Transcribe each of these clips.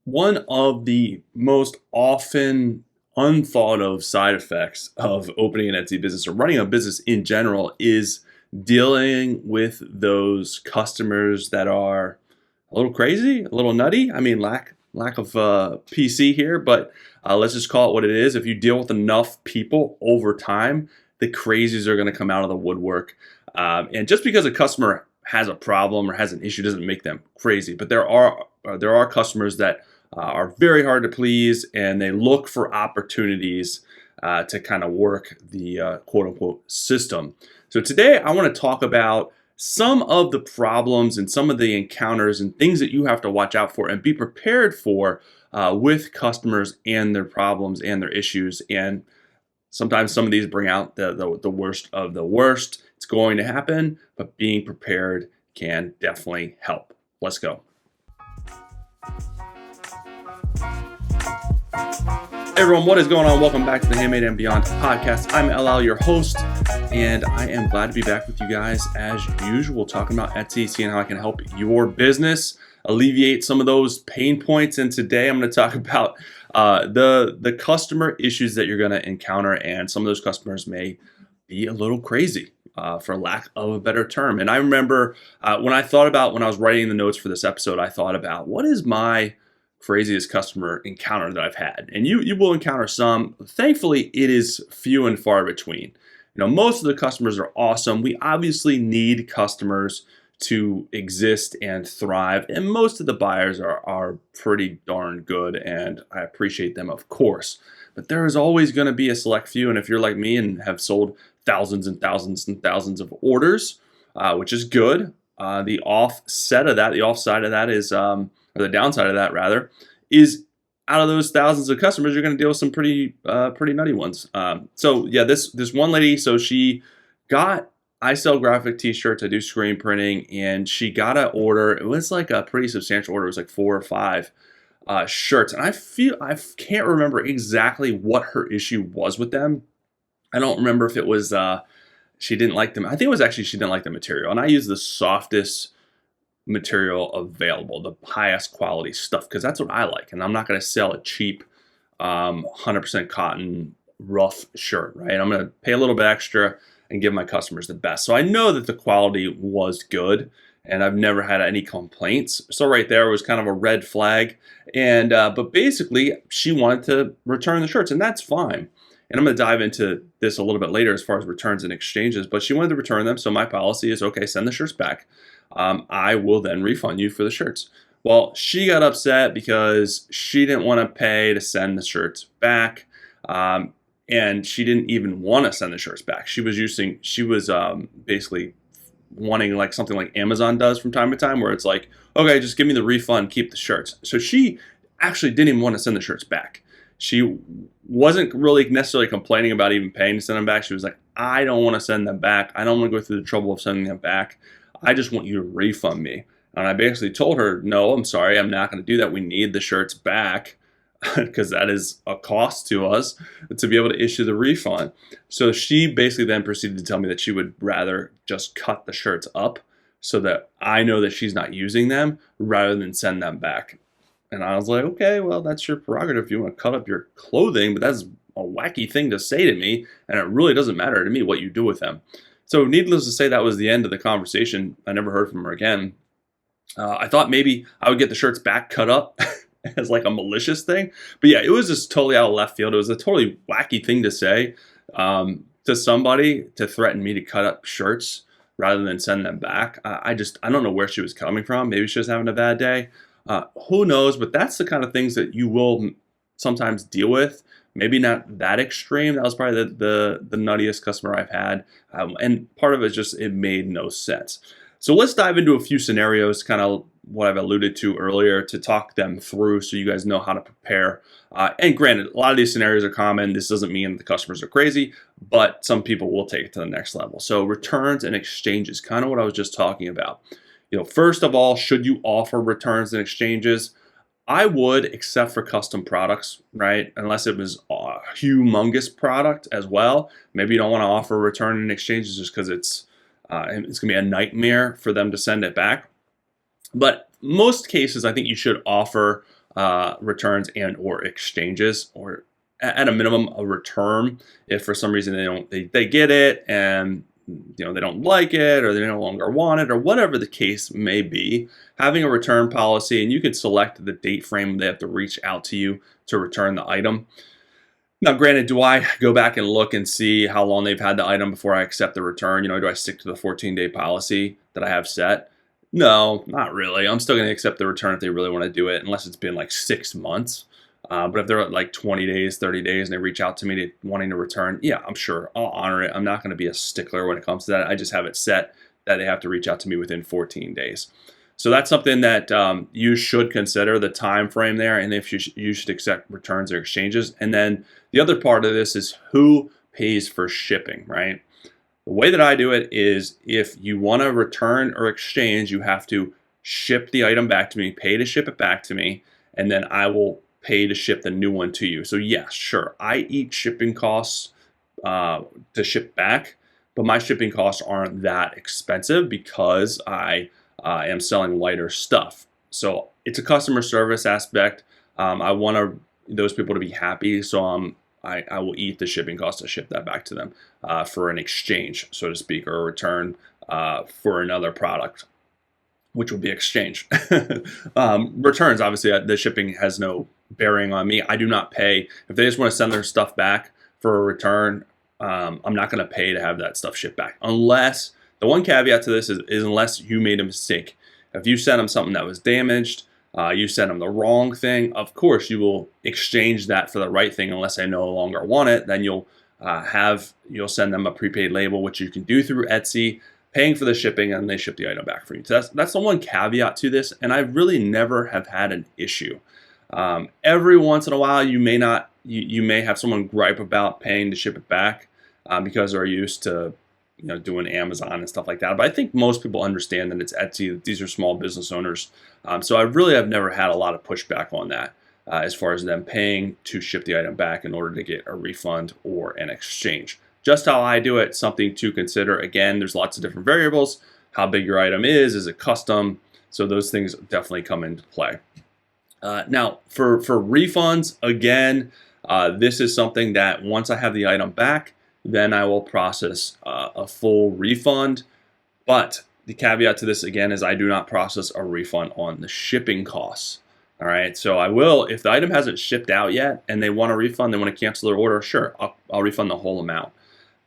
One of the most often unthought of side effects of opening an Etsy business or running a business in general is dealing with those customers that are a little crazy, a little nutty. I mean, lack of PC here, but let's just call it what it is. If you deal with enough people over time, the crazies are going to come out of the woodwork. And just because a customer has a problem or has an issue doesn't make them crazy. But there are customers that are very hard to please, and they look for opportunities to kind of work the quote unquote system. So today I want to talk about some of the problems and some of the encounters and things that you have to watch out for and be prepared for with customers and their problems and their issues. And sometimes some of these bring out the worst of the worst. It's going to happen, but being prepared can definitely help. Let's go. Hey everyone, what is going on? Welcome back to the Handmade and Beyond podcast. I'm LL, your host, and I am glad to be back with you guys as usual, talking about Etsy, seeing how I can help your business alleviate some of those pain points. And today I'm going to talk about the customer issues that you're going to encounter, and some of those customers may be a little crazy, for lack of a better term. And I remember when I was writing the notes for this episode, I thought about what is my craziest customer encounter that I've had. And you will encounter some. Thankfully, it is few and far between. Most of the customers are awesome. We obviously need customers to exist and thrive. And most of the buyers are pretty darn good, and I appreciate them, of course. But there is always going to be a select few. And if you're like me and have sold thousands and thousands and thousands of orders, which is good, the offside of that is, or the downside of that rather, is out of those thousands of customers, you're going to deal with some pretty nutty ones. So yeah, this one lady, so I sell graphic t-shirts, I do screen printing, and she got an order. It was like a pretty substantial order. It was like 4 or 5 shirts. And I can't remember exactly what her issue was with them. I don't remember if it was, she didn't like them. I think it was actually she didn't like the material. And I use the softest material available, the highest quality stuff, because that's what I like. And I'm not going to sell a cheap 100% cotton rough shirt, right? I'm going to pay a little bit extra and give my customers the best. So I know that the quality was good, and I've never had any complaints. So right there was kind of a red flag. And but basically she wanted to return the shirts, and that's fine. And I'm going to dive into this a little bit later as far as returns and exchanges, but she wanted to return them. So my policy is, okay, send the shirts back. I will then refund you for the shirts. Well, she got upset because she didn't want to pay to send the shirts back. And she didn't even want to send the shirts back. She was basically wanting like something like Amazon does from time to time, where it's like, okay, just give me the refund, keep the shirts. So she actually didn't even want to send the shirts back. She wasn't really necessarily complaining about even paying to send them back. She was like, I don't want to send them back. I don't want to go through the trouble of sending them back. I just want you to refund me. And I basically told her, no, I'm sorry, I'm not going to do that. We need the shirts back because that is a cost to us to be able to issue the refund. So she basically then proceeded to tell me that she would rather just cut the shirts up so that I know that she's not using them rather than send them back. And I was like, okay, well, that's your prerogative if you want to cut up your clothing, but that's a wacky thing to say to me, and it really doesn't matter to me what you do with them. So needless to say, that was the end of the conversation. I never heard from her again. I thought maybe I would get the shirts back cut up as like a malicious thing. But yeah, it was just totally out of left field. It was a totally wacky thing to say to somebody, to threaten me to cut up shirts rather than send them back. I don't know where she was coming from. Maybe she was having a bad day. Who knows? But that's the kind of things that you will sometimes deal with. Maybe not that extreme. That was probably the nuttiest customer I've had. And part of it is just, it made no sense. So let's dive into a few scenarios, kind of what I've alluded to earlier, to talk them through so you guys know how to prepare. And granted, a lot of these scenarios are common. This doesn't mean the customers are crazy, but some people will take it to the next level. So returns and exchanges, kind of what I was just talking about. First of all, should you offer returns and exchanges? I would, except for custom products, right? Unless it was a humongous product as well. Maybe you don't want to offer return and exchanges just because it's going to be a nightmare for them to send it back. But most cases, I think you should offer returns and or exchanges, or at a minimum a return if for some reason they get it and they don't like it, or they no longer want it, or whatever the case may be. Having a return policy, and you can select the date frame they have to reach out to you to return the item. Now, granted, do I go back and look and see how long they've had the item before I accept the return? Do I stick to the 14-day policy that I have set? No, not really. I'm still going to accept the return if they really want to do it, unless it's been like 6 months. But if they're at like 20 days, 30 days, and they reach out to me wanting to return, yeah, I'm sure I'll honor it. I'm not going to be a stickler when it comes to that. I just have it set that they have to reach out to me within 14 days. So that's something that you should consider, the time frame there, and if you should accept returns or exchanges. And then the other part of this is who pays for shipping, right? The way that I do it is, if you want to return or exchange, you have to ship the item back to me, pay to ship it back to me, and then I will pay to ship the new one to you. So yeah, sure, I eat shipping costs to ship back, but my shipping costs aren't that expensive because I am selling lighter stuff. So it's a customer service aspect. I want those people to be happy, so I will eat the shipping cost to ship that back to them for an exchange, so to speak, or a return for another product, which would be exchange. Returns, obviously, the shipping has no bearing on me. I do not pay. If they just want to send their stuff back for a return, I'm not going to pay to have that stuff shipped back. Unless, the one caveat to this is unless you made a mistake. If you sent them something that was damaged, you sent them the wrong thing, of course you will exchange that for the right thing unless they no longer want it. Then you'll send them a prepaid label, which you can do through Etsy, paying for the shipping, and they ship the item back for you. So that's the one caveat to this, and I really never have had an issue. Every once in a while, you may have someone gripe about paying to ship it back because they're used to doing Amazon and stuff like that. But I think most people understand that it's Etsy. These are small business owners, so I really have never had a lot of pushback on that as far as them paying to ship the item back in order to get a refund or an exchange. Just how I do it, something to consider. Again, there's lots of different variables. How big your item is it custom? So those things definitely come into play. Now, for refunds, again, this is something that once I have the item back, then I will process a full refund. But the caveat to this, again, is I do not process a refund on the shipping costs. All right, so I will, if the item hasn't shipped out yet and they want a refund, they want to cancel their order, sure, I'll refund the whole amount.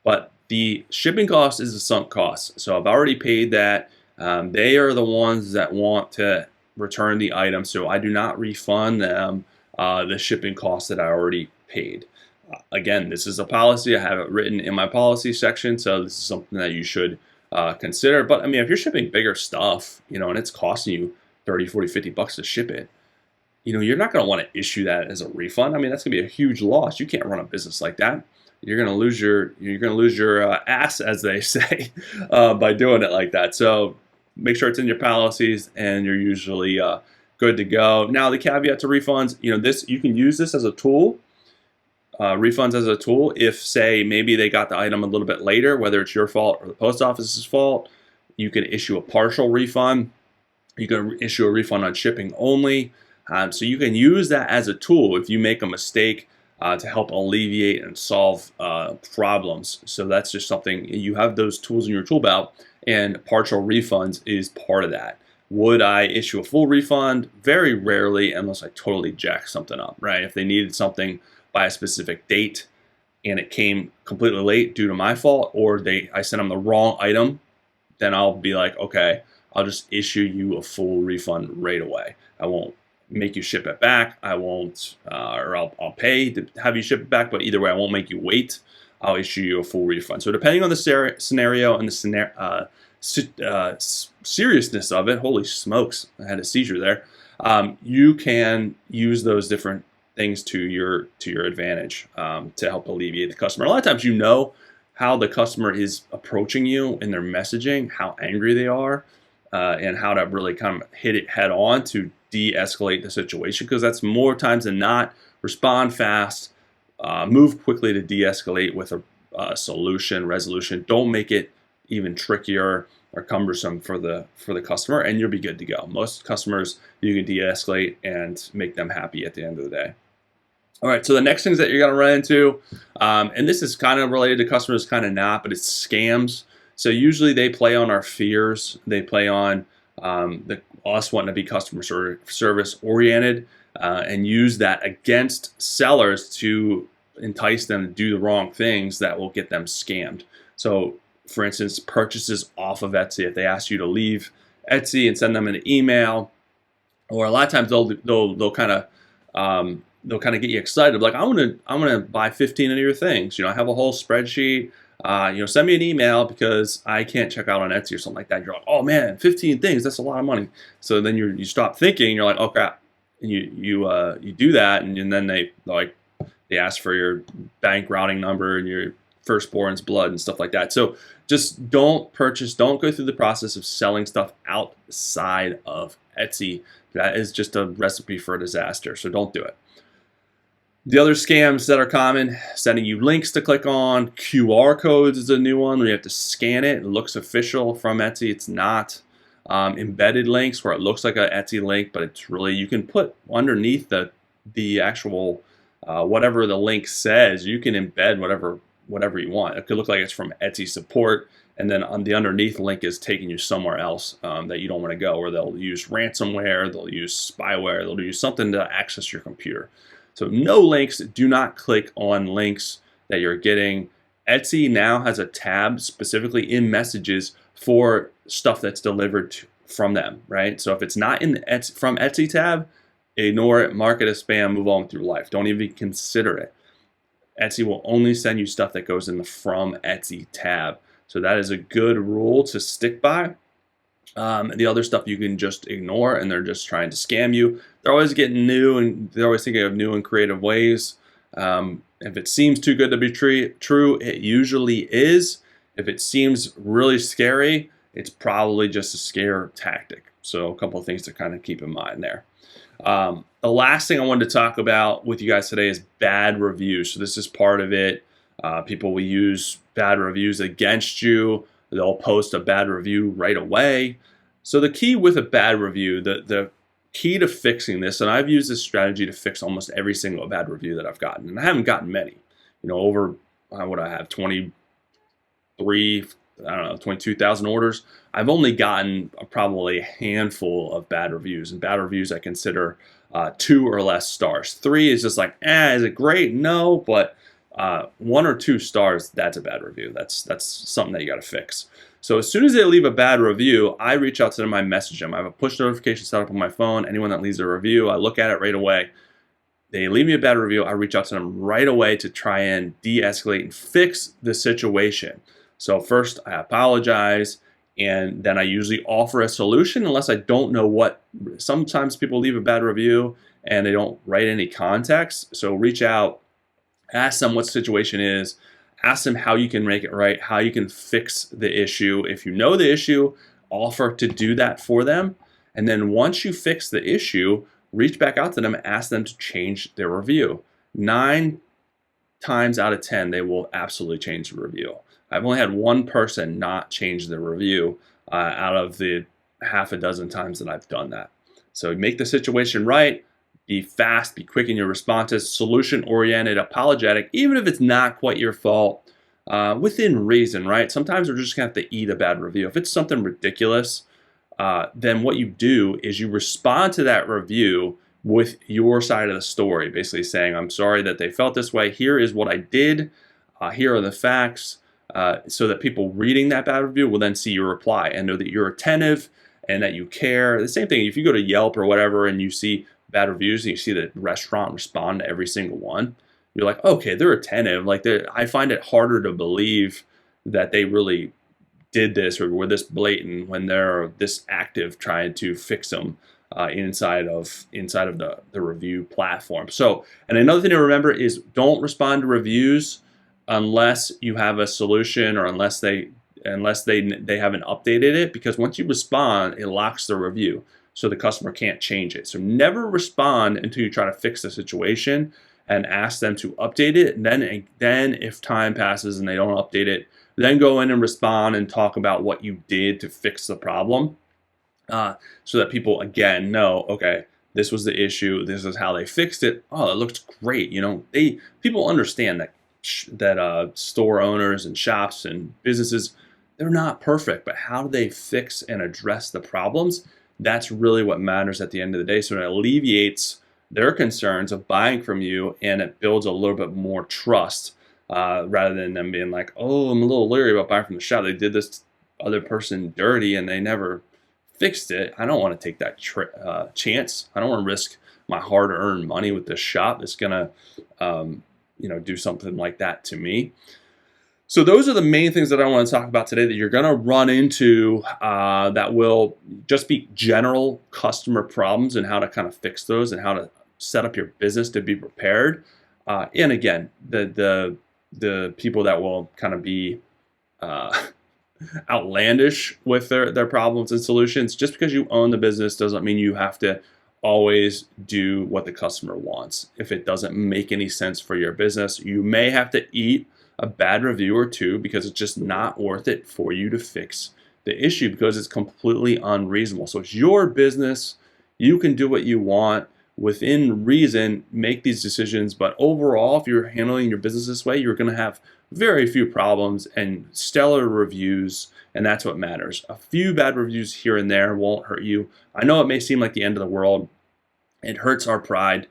But the shipping cost is a sunk cost. So I've already paid that. They are the ones that want to return the item, so I do not refund them the shipping costs that I already paid. Again, this is a policy. I have it written in my policy section, so this is something that you should consider. But I mean, if you're shipping bigger stuff, and it's costing you 30, 40, 50 bucks to ship it, you're not going to want to issue that as a refund. I mean, that's going to be a huge loss. You can't run a business like that. You're going to lose your ass, as they say, by doing it like that. So make sure it's in your policies, and you're usually good to go. Now, the caveat to refunds, you can use this as a tool. Refunds as a tool if, say, maybe they got the item a little bit later, whether it's your fault or the post office's fault. You can issue a partial refund. You can issue a refund on shipping only. So you can use that as a tool if you make a mistake to help alleviate and solve problems. So that's just something, you have those tools in your tool belt, and partial refunds is part of that. Would I issue a full refund? Very rarely, unless I totally jack something up, right? If they needed something by a specific date and it came completely late due to my fault, or I sent them the wrong item, then I'll be like, okay, I'll just issue you a full refund right away. I won't make you ship it back. I won't, or I'll pay to have you ship it back, but either way, I won't make you wait. I'll issue you a full refund. So depending on the scenario and the seriousness of it, holy smokes, I had a seizure there. You can use those different things to your advantage to help alleviate the customer. A lot of times, how the customer is approaching you in their messaging, how angry they are, and how to really kind of hit it head on to de-escalate the situation, because that's more times than not. Respond fast, move quickly to de-escalate with a solution, resolution. Don't make it even trickier. or cumbersome for the customer, and you'll be good to go. Most customers you can de-escalate and make them happy at the end of the day. All right, so the next things that you're going to run into, and this is kind of related to customers, kind of not, but it's scams. So usually they play on our fears. They play on us wanting to be customer service oriented, and use that against sellers to entice them to do the wrong things that will get them scammed. So, for instance, purchases off of Etsy. If they ask you to leave Etsy and send them an email, or a lot of times they'll kind of get you excited, like I want to buy 15 of your things. I have a whole spreadsheet. Send me an email because I can't check out on Etsy or something like that. You're like, oh man, 15 things, that's a lot of money. So then you stop thinking. You're like, oh crap, and you do that, and then they ask for your bank routing number and your firstborn's blood and stuff like that. So just don't go through the process of selling stuff outside of Etsy. That is just a recipe for a disaster. So don't do it. The other scams that are common, sending you links to click on. QR codes is a new one where you have to scan it. It looks official from Etsy. It's not. Embedded links where it looks like an Etsy link, but it's really, you can put underneath the actual whatever the link says, you can embed whatever you want. It could look like it's from Etsy support, and then on the underneath link is taking you somewhere else that you don't want to go, or they'll use ransomware, they'll use spyware, they'll use something to access your computer. So no links. Do not click on links that you're getting. Etsy now has a tab specifically in messages for stuff that's delivered from them, right? So if it's not in the from Etsy tab, ignore it, mark it as spam, move on with your life. Don't even consider it. Etsy will only send you stuff that goes in the From Etsy tab. So that is a good rule to stick by. The other stuff you can just ignore, and they're just trying to scam you. They're always getting new, and they're always thinking of new and creative ways. If it seems too good to be true, it usually is. If it seems really scary, it's probably just a scare tactic. So a couple of things to kind of keep in mind there. The last thing I wanted to talk about with you guys today is bad reviews. So this is part of it. People will use bad reviews against you. They'll post a bad review right away. So the key with a bad review, the key to fixing this, and I've used this strategy to fix almost every single bad review that I've gotten, and I haven't gotten many. Over what I have, 22,000 orders. I've only gotten probably a handful of bad reviews, and bad reviews I consider 2 or less stars. 3 is just like, is it great? No, but 1 or 2 stars, that's a bad review. That's something that you got to fix. So as soon as they leave a bad review, I reach out to them, I message them. I have a push notification set up on my phone. Anyone that leaves a review, I look at it right away. They leave me a bad review, I reach out to them right away to try and de-escalate and fix the situation. So first I apologize, and then I usually offer a solution unless I don't know what. Sometimes people leave a bad review and they don't write any context. So reach out, ask them what the situation is, ask them how you can make it right, how you can fix the issue. If you know the issue, offer to do that for them. And then once you fix the issue, reach back out to them and ask them to change their review. 9 times out of 10, they will absolutely change the review. I've only had one person not change their review out of the half a dozen times that I've done that. So make the situation right. Be fast, be quick in your responses, solution-oriented, apologetic, even if it's not quite your fault, within reason, right? Sometimes we're just gonna have to eat a bad review. If it's something ridiculous, then what you do is you respond to that review with your side of the story, basically saying, I'm sorry that they felt this way. Here is what I did. Here are the facts, so that people reading that bad review will then see your reply and know that you're attentive and that you care. The same thing, if you go to Yelp or whatever and you see bad reviews and you see the restaurant respond to every single one, you're like, okay, they're attentive. Like, I find it harder to believe that they really did this or were this blatant when they're this active trying to fix them inside of the review platform. So, and another thing to remember is don't respond to reviews unless you have a solution or unless they haven't updated it, because once you respond, it locks the review. So the customer can't change it. So never respond until you try to fix the situation and ask them to update it. And then if time passes and they don't update it, then go in and respond and talk about what you did to fix the problem, so that people again know, okay, this was the issue, this is how they fixed it. Oh, it looks great. People understand that store owners and shops and businesses, they're not perfect, but how do they fix and address the problems? That's really what matters at the end of the day. So it alleviates their concerns of buying from you, and it builds a little bit more trust, rather than them being like, oh, I'm a little leery about buying from the shop. They did this other person dirty and they never fixed it. I don't want to take that chance. I don't want to risk my hard-earned money with this shop that's gonna, do something like that to me. So those are the main things that I want to talk about today that you're going to run into, that will just be general customer problems and how to kind of fix those and how to set up your business to be prepared. And again, the people that will kind of be outlandish with their problems and solutions. Just because you own the business doesn't mean you have to always do what the customer wants. If it doesn't make any sense for your business, you may have to eat a bad review or two because it's just not worth it for you to fix the issue because it's completely unreasonable. So it's your business. You can do what you want within reason, make these decisions. But overall, if you're handling your business this way, you're going to have very few problems and stellar reviews. And that's what matters. A few bad reviews here and there won't hurt you. I know it may seem like the end of the world. It hurts our pride.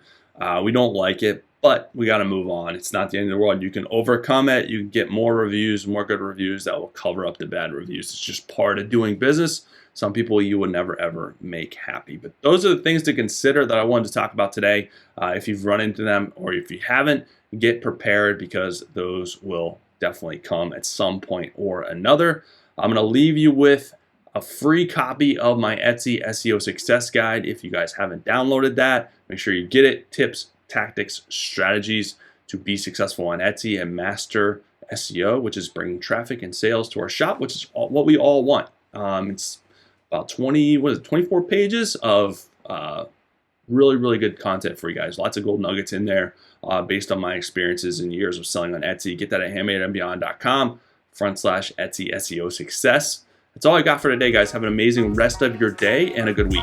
We don't like it, but we got to move on. It's not the end of the world. You can overcome it. You can get more reviews, more good reviews that will cover up the bad reviews. It's just part of doing business. Some people you would never, ever make happy. But those are the things to consider that I wanted to talk about today. If you've run into them or if you haven't, get prepared because those will definitely come at some point or another. I'm going to leave you with a free copy of my Etsy SEO Success Guide. If you guys haven't downloaded that, make sure you get it. Tips, tactics, strategies to be successful on Etsy and master SEO, which is bringing traffic and sales to our shop, which is what we all want. It's about 24 pages of really, really good content for you guys. Lots of gold nuggets in there based on my experiences and years of selling on Etsy. Get that at handmadeandbeyond.com/Etsy SEO Success. That's all I got for today, guys. Have an amazing rest of your day and a good week.